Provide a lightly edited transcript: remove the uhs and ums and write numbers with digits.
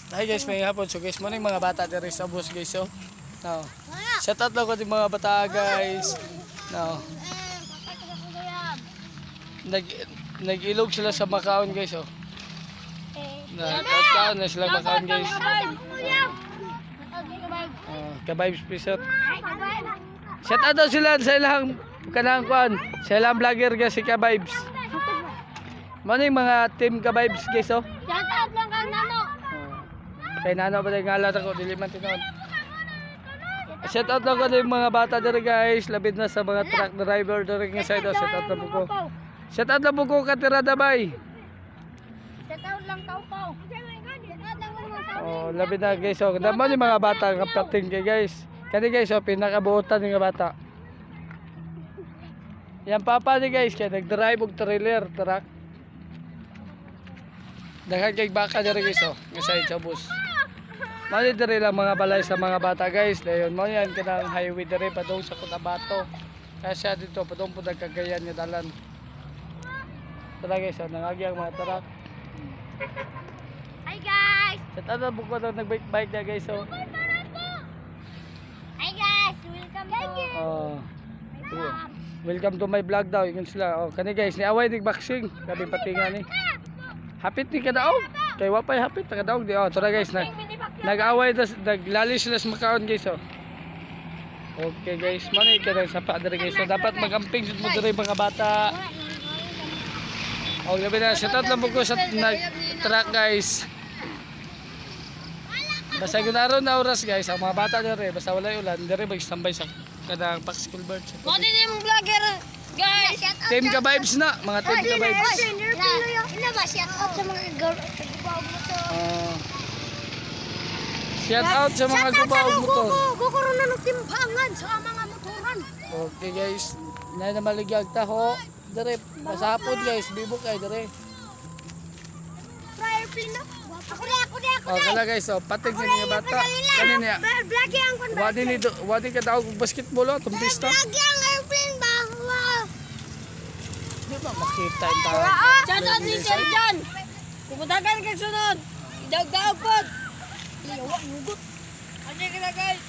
Hi guys, may hapon. So guys, muna yung mga bata diri sa bus guys. So, now, shout out lang ko yung mga bata guys. Now, nag nag-ilog sila sa Makaon guys. Oh. Nagkataon na sila Makaon guys. Ka-vibes pisot. Shout out daw sila sa ilang kanang kuan. Sa ilang vlogger guys si Ka-vibes. Muna yung mga team Ka-vibes guys. Oh. Shout out lang kang Nano. Kay Nano ba tayo ngalan ako, dili man tinuod. Shout out lang ko yung mga bata diri guys, labid na sa mga truck driver diri nga side. Shout out lang ko. Shout out lang ko Katirada bay. Shout out lang tao po. Oh, labid na guys. So, naman yung mga bata nga pating kay guys. Kani guys, oh, pinakabuotan yung bata. Yan papa ni guys, kaya nag-drive og trailer truck. Daghang kay baka diri guys, oh, nga side sa bus. Mali diri lang mga balay sa mga bata guys. Dayon mo yan kanang highway diri padung sa Cotabato. Kasi dito padung pud Cagayan nga dalan. Tara guys, oh, nangagi ang mga truck. Hi guys. Sa tada buko daw nagbike-bike na guys, oh. Hi guys, welcome to. Oh. Welcome to my vlog daw, yun sila. Oh, kani guys, ni away dig boxing, gabi patinga ni. Hapit ni kada og. Kay wa pay hapit kada og di. Oh, tara guys, nag-away naglali sila sa Makaon guys, oh. Okay guys, manay kada sa pa diri guys. So dapat magamping jud mo diri mga bata. Oh, gabi na, shout out lang ko sa nag-truck guys. Basta ginaron na oras guys, ang mga bata diri basta wala ulan, diri mag-standby sa kadang Pax School Bird. Mo din yung vlogger, guys. Team Ka-vibes na, mga team Ka-vibes. Ina ba shout out sa mga gubaw mo to. Shout out sa mga gubaw motor. Guguron na ng timbangan sa mga motoran. Okay guys, na namaligag taho. Dere, masapod guys, bibok kay dere. Airplane na. Ako na. Oh, kala guys, oh, patig ni mga bata. Kanin niya. Vloggy ang kon. Wadi ka daw og basketball oh, tumbista. Vloggy ang airplane ba? Wow. Di ba makita yung tao? Shout out ni Sir John. Pumutagan kay sunod. Idaw-daw pod. Iyawa nugot. Ano ka na guys?